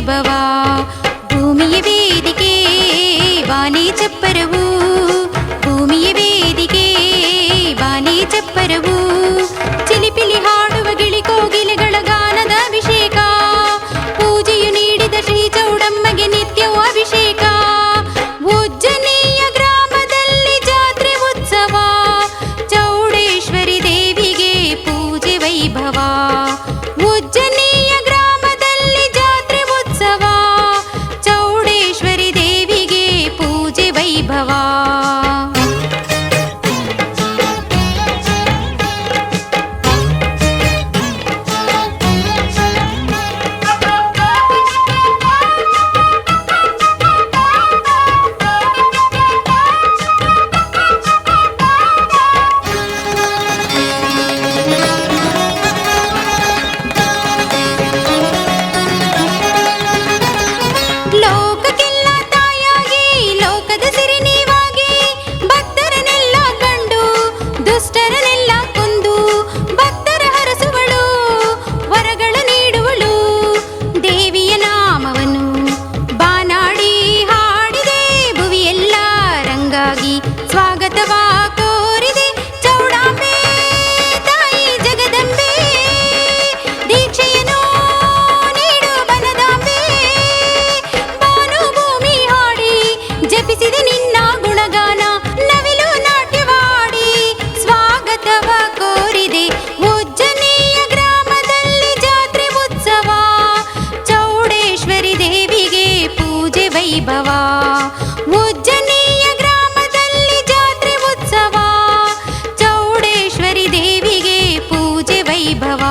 ವೈಭವ. ಭೂಮಿಯ ವೇದಿಕೆ ಬಾನೇ ಚಪ್ಪರವು, ಭೂಮಿಯ ವೇದಿಕೆ ಬಾನೇ ಚಪ್ಪರವು. ಚಿಲಿಪಿಲಿ ಹಾಡುವ ಗಿಳಿ ಕೋಗಿಲೆಗಳ ಗಾನದ ಅಭಿಷೇಕ, ಪೂಜೆಯು ನೀಡಿದ ಶ್ರೀ ಚೌಡಮ್ಮಗೆ ನಿತ್ಯವೂ ಅಭಿಷೇಕ. ಉಜ್ಜನಿಯ ಗ್ರಾಮದಲ್ಲಿ ಜಾತ್ರೆ ಉತ್ಸವ, ಚೌಡೇಶ್ವರಿ ದೇವಿಗೆ ಪೂಜೆ ವೈಭವ. ಉಜ್ಜನಿಯ ಗ್ರಾಮದಲ್ಲಿ ಜಾತ್ರೆ ಉತ್ಸವ, ಚೌಡೇಶ್ವರಿ ದೇವಿಗೆ ಪೂಜೆ ವೈಭವ. ಲೋಕಕ್ಕೆಲ್ಲ ತಾಯಾಗಿ ಲೋಕದ ಸಿರಿ ನೀವಾಗಿ, ಭಕ್ತರನ್ನೆಲ್ಲ ಕಂಡು ದುಷ್ಟರನ್ನೆಲ್ಲ ಕೊಂದು ಭಕ್ತರ ಹರಸುವಳು, ವರಗಳ ನೀಡುವಳು. ದೇವಿಯ ನಾಮವನ್ನು ಬಾನಾಡಿ ಹಾಡಿದೆ, ಭುವಿಯೆಲ್ಲ ರಂಗಾಗಿ ಸ್ವಾಗತವ ಕೋರಿದೆ. ಚೌಡಾಂಬೆ ತಾಯಿ ಜಗದಂಬೆ, ದೀಕ್ಷೆಯನ್ನು ನೀಡು ಬನದಾಂಬೆ. ಭಾನುಭೂಮಿ ಹಾಡಿ ಜಪಿಸಿದೆ ನಿನ್ನ ಗುಣಗಾನ, ನವಿಲು ನಾಟ್ಯವಾಡಿ ಸ್ವಾಗತವ ಕೋರಿದೆ. ಉಜ್ಜನಿಯ ಗ್ರಾಮದಲ್ಲಿ ಜಾತ್ರೆ ಉತ್ಸವ, ಚೌಡೇಶ್ವರಿ ದೇವಿಗೆ ಪೂಜೆ ವೈಭವ. ಉಜ್ಜನಿಯ ಗ್ರಾಮದಲ್ಲಿ ಜಾತ್ರೆ ಉತ್ಸವ, ಚೌಡೇಶ್ವರಿ ದೇವಿಗೆ ಪೂಜೆ ವೈಭವ.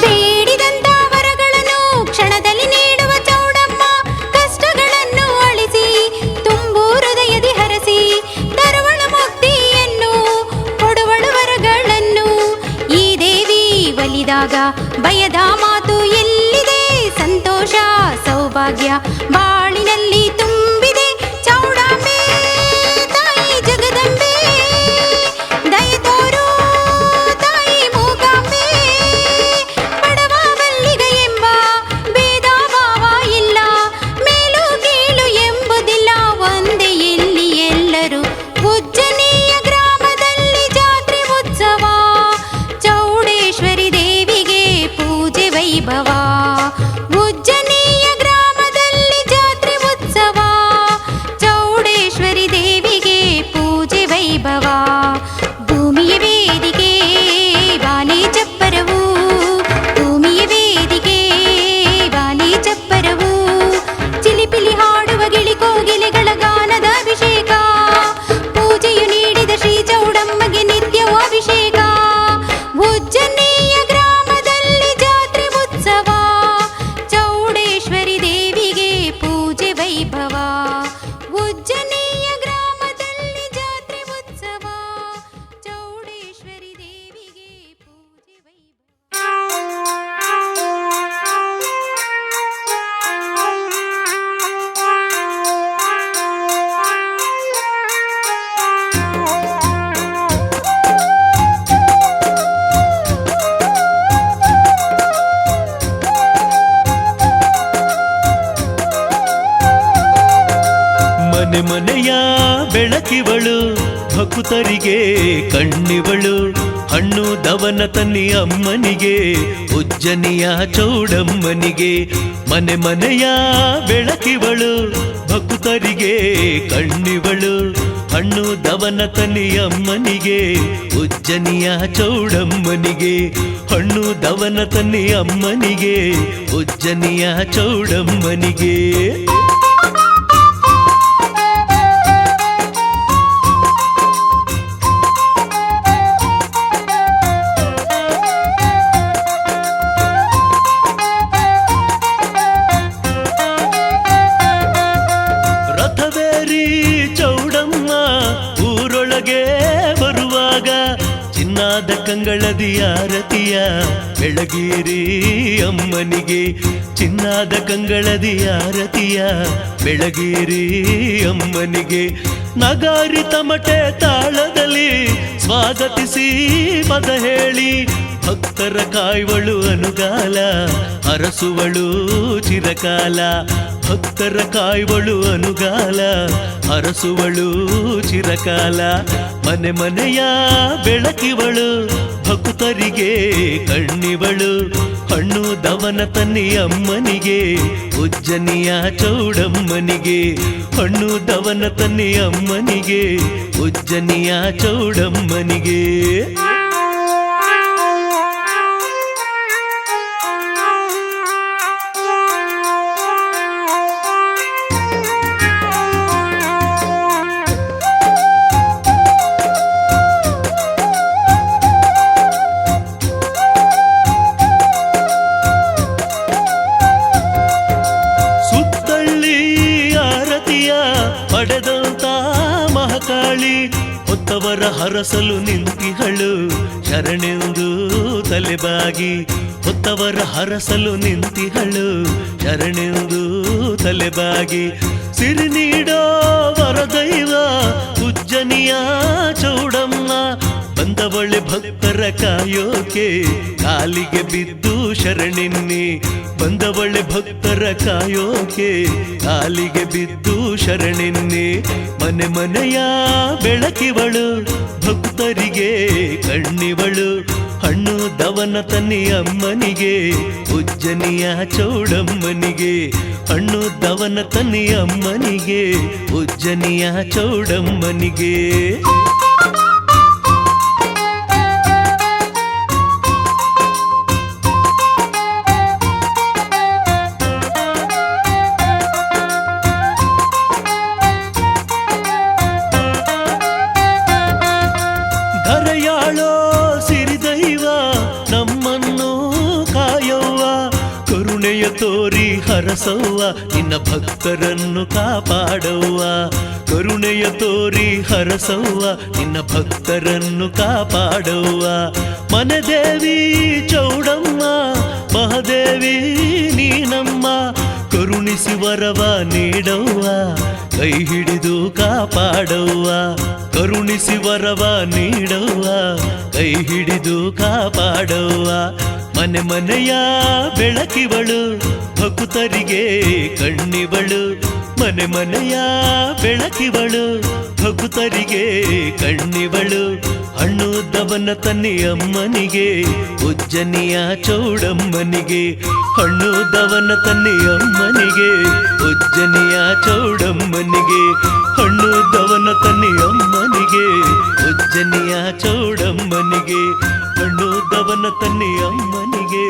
ಬೇಡಿದಂತ ವರಗಳನ್ನು ಕ್ಷಣದಲ್ಲಿ ನೀಡುವ ಚೌಡಮ್ಮ, ಕಷ್ಟಗಳನ್ನು ಅಳಿಸಿ ತುಂಬು ಹೃದಯದಿ ಹರಸಿ ತರುವಳು ಮುಕ್ತಿಯನ್ನು ಕೊಡುವಳು ವರಗಳನ್ನು. ಈ ದೇವಿ ಒಲಿದಾಗ ಭಯದ ಮಾತು ಎಲ್ಲಿದೆ, ಸಂತೋಷ ಸೌಭಾಗ್ಯ ಬಾಳಿನಲ್ಲಿ ತುಂಬಿದೆ. ಚೌಡಾಂಬೆ ತಾಯಿ ಜಗದಂಬೆ, ದಯ ತೋರು ತಾಯಿ ಮೂಕಾಂಬೆ. ಬಡವ ಮಲ್ಲಿಗ ಎಂಬ ಭೇದ ಭಾವ ಇಲ್ಲ, ಮೇಲು ಕೀಳು ಎಂಬುದಿಲ್ಲ, ಒಂದೇ ಇಲ್ಲಿ ಎಲ್ಲರೂ. ಉಜ್ಜನಿಯ ಗ್ರಾಮದಲ್ಲಿ ಜಾತ್ರೆ ಉತ್ಸವ, ಚೌಡೇಶ್ವರಿ ದೇವಿಗೆ ಪೂಜೆ ವೈಭವ. ಉಜ್ಜನಿಯ ಗ್ರಾಮದಲ್ಲಿ ಜಾತ್ರೆ ಉತ್ಸವ, ಚೌಡೇಶ್ವರಿ ದೇವಿಗೆ ಪೂಜೆ ವೈಭವ. ಭೂಮಿಯ ವೇದಿಕೆ ಬಾನೇ ಚಪ್ಪರವು, ಭೂಮಿಯ ವೇದಿಕೆ ಬಾನೇ ಚಪ್ಪರವು. ಚಿಲಿಪಿಲಿ ಹಾಡುವ ಗಿಳಿ ಕೋಗಿಲೆಗಳ ಗಾನದ ಅಭಿಷೇಕ, ಪೂಜೆಯು ನೀಡಿದ ಶ್ರೀ ಚೌಡಮ್ಮಗೆ ನಿತ್ಯವೂ ಅಭಿಷೇಕ. ಉಜ್ಜನಿಯ ಗ್ರಾಮದಲ್ಲಿ ಜಾತ್ರೆ ಉತ್ಸವ, ಚೌಡೇಶ್ವರಿ ದೇವಿಗೆ ಪೂಜೆ ವೈಭವ. ಉಜ್ಜನಿಯ ಗ್ರಾಮದಲ್ಲಿ ಜಾತ್ರೆ ಉತ್ಸವ, ಚೌಡೇಶ್ವರಿ ದೇವಿಗೆ ಪೂಜೆ ವೈಭವ. ಮನೆ ಮನೆಯ ಬೆಳಕಿವಳು, ಭಕ್ತರಿಗೆ ಕಣ್ಣಿವಳು. ಹಣ್ಣು ದವನ ತನ್ನಿ ಅಮ್ಮನಿಗೆ, ಉಜ್ಜನಿಯ ಚೌಡಮ್ಮನಿಗೆ. ಮನೆ ಮನೆಯ ಬೆಳಕಿವಳು, ಭಕ್ತರಿಗೆ ಕಣ್ಣಿವಳು. ಹಣ್ಣು ದವನ ತನ್ನಿ ಅಮ್ಮನಿಗೆ, ಉಜ್ಜನಿಯ ಚೌಡಮ್ಮನಿಗೆ. ಹಣ್ಣು ದವನ ತನ್ನಿ ಅಮ್ಮನಿಗೆ, ಉಜ್ಜನಿಯ ಚೌಡಮ್ಮನಿಗೆ. ಕಂಗಳದಿ ಆರತಿಯ ಬೆಳಗಿರಿ ಅಮ್ಮನಿಗೆ ಚಿನ್ನಾದ ಕಂಗಳದಿ ಆರತಿಯ ಬೆಳಗಿರಿ ಅಮ್ಮನಿಗೆ ನಗಾರಿ ತಮಟೆ ತಾಳದಲ್ಲಿ ಸ್ವಾಗತಿಸಿ ಪದ ಹೇಳಿ ಭಕ್ತರ ಕಾಯುವಳು ಅನುಗಾಲ ಅರಸುವಳು ಚಿರಕಾಲ ಭಕ್ತರ ಕಾಯುವಳು ಅನುಗಾಲ ಅರಸುವಳು ಚಿರಕಾಲ ಮನೆ ಮನೆಯ ಬೆಳಕಿವಳು ಭಕ್ತರಿಗೆ ಕಣ್ಣಿವಳು ಹಣ್ಣು ದವನ ತನ್ನಿ ಅಮ್ಮನಿಗೆ ಉಜ್ಜನಿಯ ಚೌಡಮ್ಮನಿಗೆ ಹಣ್ಣು ದವನ ತನ್ನಿ ಅಮ್ಮನಿಗೆ ಉಜ್ಜನಿಯ ಚೌಡಮ್ಮನಿಗೆ ಪಡೆದಂತ ಮಹಾಕಾಳಿ ಹೊತ್ತವರ ಹರಸಲು ನಿಂತಿಹಳು ಶರಣೆಂದು ತಲೆಬಾಗಿ ಹೊತ್ತವರ ಹರಸಲು ನಿಂತಿಹಳು ಶರಣೆಂದು ತಲೆಬಾಗಿ ಸಿರಿ ನೀಡೋ ವರದೈವ ಉಜ್ಜನಿಯ ಚೌಡಮ್ಮ ಬಂದವಳೆ ಭಕ್ತರ ಕಾಯೋಕೆ ಕಾಲಿಗೆ ಬಿದ್ದು ಶರಣೆನ್ನಿ ಬಂದವಳೆ ಭಕ್ತರ ಕಾಯೋಕೆ ಕಾಲಿಗೆ ಬಿದ್ದು ಶರಣೆನ್ನಿ ಮನೆ ಮನೆಯ ಬೆಳಕಿವಳು ಭಕ್ತರಿಗೆ ಕಣ್ಣಿವಳು ಹಣ್ಣು ದವನ ತನ್ನಿ ಅಮ್ಮನಿಗೆ ಉಜ್ಜನಿಯ ಚೌಡಮ್ಮನಿಗೆ ಹಣ್ಣು ದವನ ತನ್ನಿ ಅಮ್ಮನಿಗೆ ಉಜ್ಜನಿಯ ಚೌಡಮ್ಮನಿಗೆ ಧರೆಯಾಳೋ ಸಿರಿದೈವ ನಮ್ಮನ್ನು ಕಾಯವ್ವ ಕರುಣೆಯ ತೋರಿ ಹರಸವ್ವ ನಿನ್ನ ಭಕ್ತರನ್ನು ಕಾಪಾಡವ್ವ ಕರುಣೆಯ ತೋರಿ ಹರಸವ್ವ ನಿನ್ನ ಭಕ್ತರನ್ನು ಕಾಪಾಡವ್ವ ಮನೆದೇವಿ ಚೌಡಮ್ಮ ಮಹಾದೇವಿ ನೀನಮ್ಮ ಕರುಣಿಸಿ ವರವ ನೀಡವ್ವ ಕೈ ಹಿಡಿದು ಕಾಪಾಡವ್ವ ಕರುಣಿಸಿ ವರವ ನೀಡವ್ವ ಕೈ ಹಿಡಿದು ಕಾಪಾಡವ್ವ ಮನೆ ಮನೆಯ ಬೆಳಕಿವಳು ಭಕ್ತರಿಗೆ ಕಣ್ಣಿವಳು ಮನೆ ಮನೆಯ ಬೆಳಕಿವಳು ಭಕ್ತರಿಗೆ ಕಣ್ಣಿವಳು ಹಣ್ಣು ದವನ ತನ್ನಿ ಅಮ್ಮನಿಗೆ ಉಜ್ಜನಿಯ ಚೌಡಮ್ಮನಿಗೆ ಹಣ್ಣು ದವನ ತನ್ನಿ ಅಮ್ಮನಿಗೆ ಉಜ್ಜನಿಯ ಚೌಡಮ್ಮನಿಗೆ ಹಣ್ಣು ದವನ ತನ್ನಿ ಅಮ್ಮನಿಗೆ ಉಜ್ಜನಿಯ ಚೌಡಮ್ಮನಿಗೆ ಹಣ್ಣು ದವನ ತನ್ನಿ ಅಮ್ಮನಿಗೆ